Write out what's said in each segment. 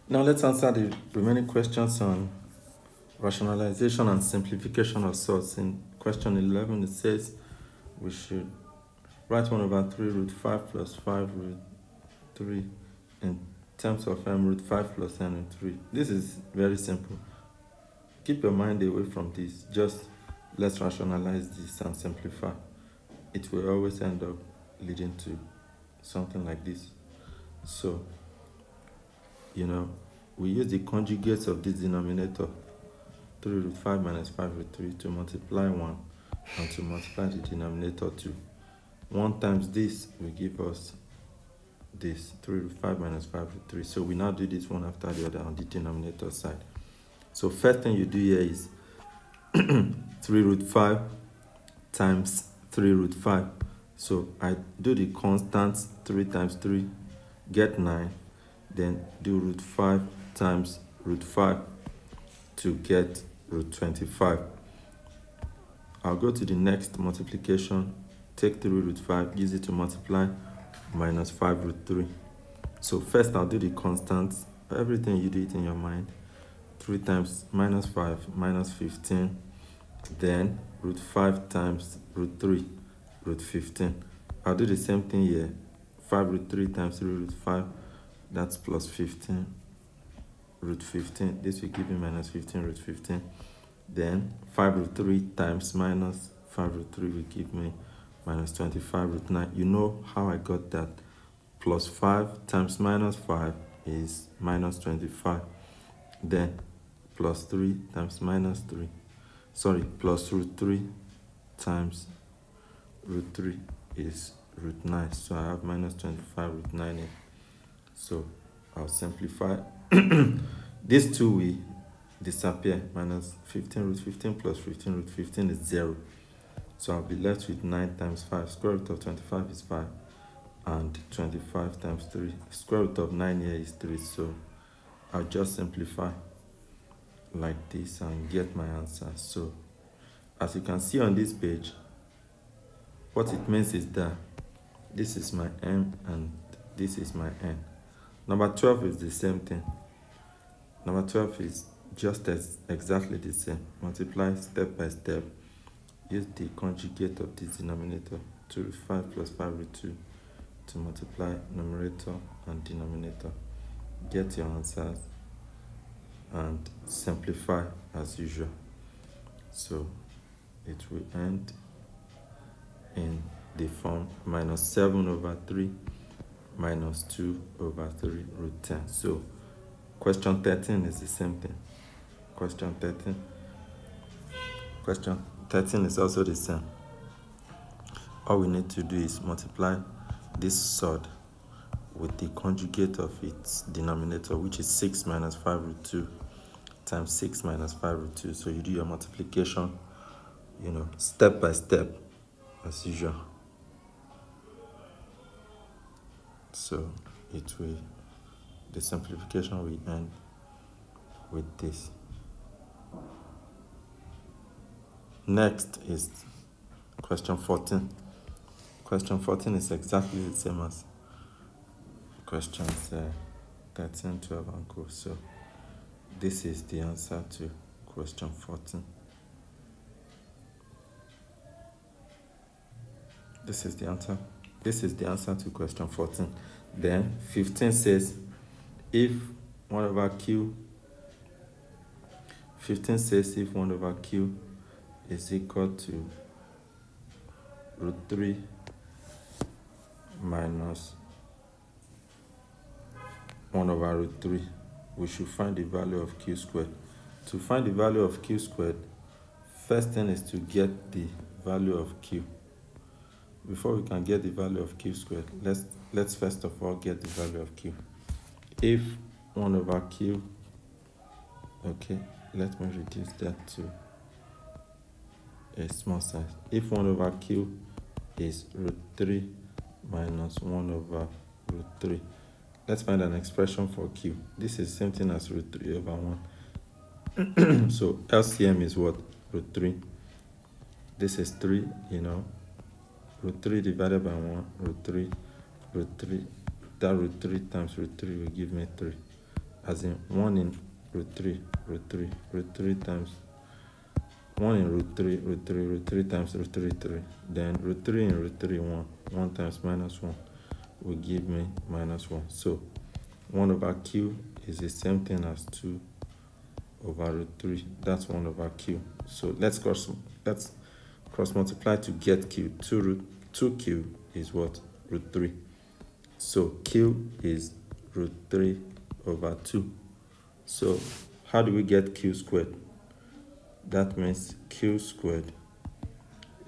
Now let's answer the remaining questions on rationalization and simplification of sorts. In question 11, it says we should write 1 over 3 root 5 plus 5 root 3 in terms of root 5 plus n root 3. This is very simple. Keep your mind away from this. Just let's rationalize this and simplify. It will always end up leading to something like this. So, we use the conjugates of this denominator, 3 root 5 minus 5 root 3, to multiply 1 and to multiply the denominator 2. 1 times this will give us this, 3 root 5 minus 5 root 3. So we now do this one after the other on the denominator side. So first thing you do here is 3 root 5 times 3 root 5. So I do the constants, 3 times 3, get 9. Then do root 5 times root 5 to get root 25. I'll go to the next multiplication. Take 3 root 5, use it to multiply minus 5 root 3. So first I'll do the constants. Everything you do it in your mind. 3 times minus 5, minus 15. Then root 5 times root 3, root 15. I'll do the same thing here. 5 root 3 times 3 root 5, that's plus 15, root 15. This will give me minus 15 root 15. Then 5 root 3 times minus 5 root 3 will give me minus 25 root 9. You know how I got that. Plus 5 times minus 5 is minus 25. Then plus 3 times minus 3. Plus root 3 times root 3 is root 9. So I have minus 25 root 9 here. So I'll simplify. These two will disappear. Minus 15 root 15 plus 15 root 15 is 0. So I'll be left with 9 times 5. Square root of 25 is 5. And 25 times 3. Square root of 9 here is 3. So I'll just simplify like this and get my answer. So as you can see on this page, what it means is that this is my m and this is my n. Number 12 is the same thing. Number 12 is just exactly the same. Multiply step by step. Use the conjugate of this denominator, 2 root 5 plus 5 root 2, to multiply numerator and denominator. Get your answers and simplify as usual. So it will end in the form minus 7 over 3 minus 2 over 3 root 10. So question 13 is the same thing. Question 13 is also the same. All we need to do is multiply this surd with the conjugate of its denominator, which is 6 minus 5 root 2 times 6 minus 5 root 2. So you do your multiplication, step by step as usual. So the simplification will end with this. Next is question 14. Question 14 is exactly the same as questions 13, 12, and co. So this is the answer to question 14. This is the answer to question 14. Then 15 says if 1 over q is equal to root 3 minus 1 over root 3, we should find the value of q squared. To find the value of q squared, first thing is to get the value of q. Before we can get the value of q squared, let's first of all get the value of q. If 1 over q, okay, let me reduce that to a small size. If 1 over q is root 3 minus 1 over root 3, let's find an expression for q. This is the same thing as root 3 over 1. So LCM is what? Root 3. This is 3, root 3 divided by 1, root 3, that root 3 times root 3 will give me 3. as in 1 in root 3, root 3 times 1 in root 3, root 3 times root 3, 3. Then root 3 in root 3, 1. 1 times minus 1 will give me minus 1. So 1 over q is the same thing as 2 over root 3. That's 1 over q. So let's cross multiply to get q. 2q is what? Root 3. So q is root 3 over 2. So how do we get q squared? That means q squared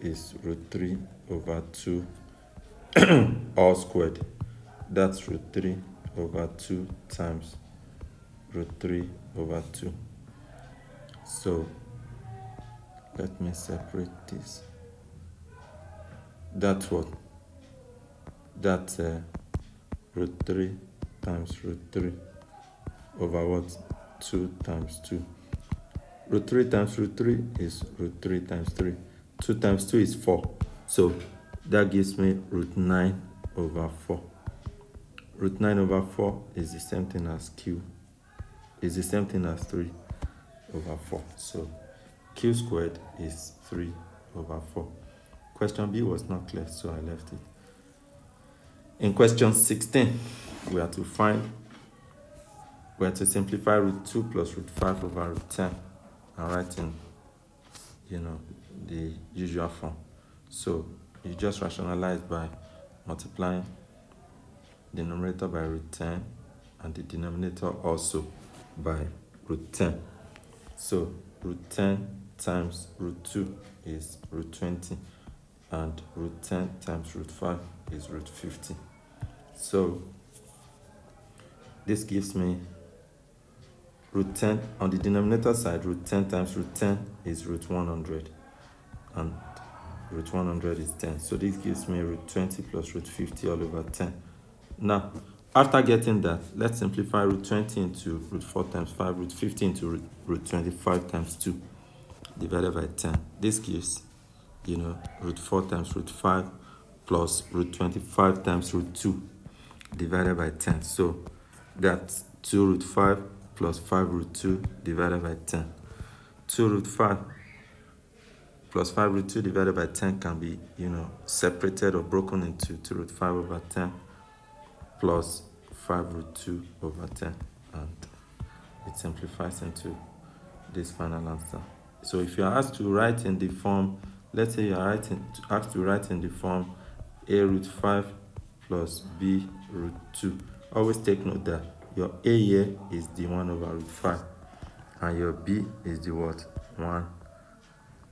is root 3 over 2 all squared. That's root 3 over 2 times root 3 over 2. So let me separate this. That's what? That's root 3 times root 3 over what? 2 times 2. Root 3 times root 3 is root 3 times 3. 2 times 2 is 4. So that gives me root 9 over 4. Root 9 over 4 is the same thing as q. Is the same thing as 3 over 4. So q squared is 3 over 4. Question B was not clear, so I left it. In question 16, we are to simplify root 2 plus root 5 over root 10 and write in, the usual form. So you just rationalize by multiplying the numerator by root 10 and the denominator also by root 10. So root 10 times root 2 is root 20, and root 10 times root 5 is root 50. So this gives me root 10 on the denominator side. Root 10 times root 10 is root 100, and root 100 is 10. So this gives me root 20 plus root 50 all over 10. Now, after getting that, let's simplify root 20 into root 4 times 5, root 50 into root 25 times 2 divided by 10. This gives, root 4 times root 5 plus root 25 times root 2 divided by 10. So that's 2 root 5 plus 5 root 2 divided by 10. 2 root 5 plus 5 root 2 divided by 10 can be, separated or broken into 2 root 5 over 10 plus 5 root 2 over 10. And it simplifies into this final answer. So if you are asked to write in the form, let's say you are asked to write in the form a root 5 plus b root 2. Always take note that your a here is the 1 over root 5 and your b is the what? 1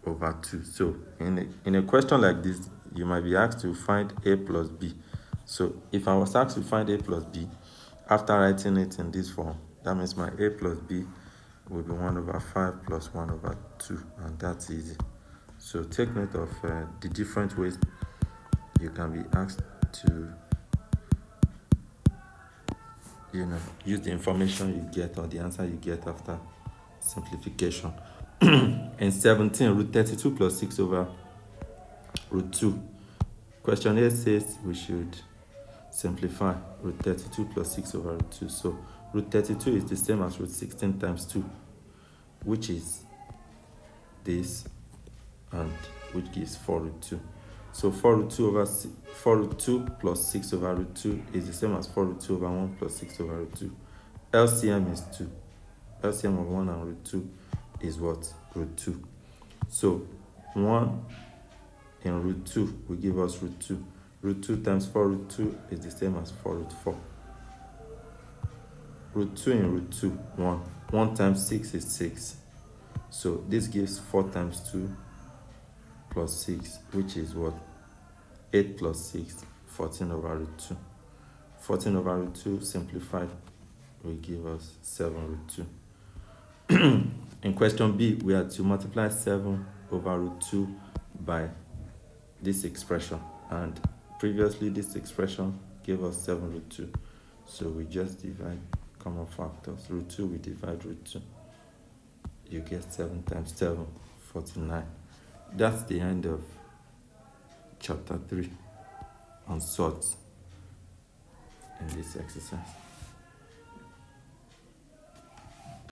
over 2. So in a question like this, you might be asked to find a plus b. So if I was asked to find a plus b after writing it in this form, that means my a plus b will be 1 over 5 plus 1 over 2, and that's easy. So take note of the different ways you can be asked to use the information you get or the answer you get after simplification. In 17, root 32 plus 6 over root 2. Question A says we should simplify root 32 plus 6 over root 2. So root 32 is the same as root 16 times 2, which is this, and which gives 4 root 2. So 4 root 2 plus 6 over root 2 is the same as 4 root 2 over 1 plus 6 over root 2. LCM is 2. LCM of 1 and root 2 is what? Root 2. So 1 in root 2 will give us root 2. Root 2 times 4 root 2 is the same as 4 root 4. Root 2 in root 2, 1. 1 times 6 is 6. So this gives 4 times 2 plus 6, which is what? 8 plus 6, 14 over root 2. 14 over root 2 simplified will give us 7 root 2. In question B, we are to multiply 7 over root 2 by this expression. And previously, this expression gave us 7 root 2. So we just divide common factors. Root 2, we divide root 2. You get 7 times 7, 49. That's the end of chapter 3 on sorts in this exercise.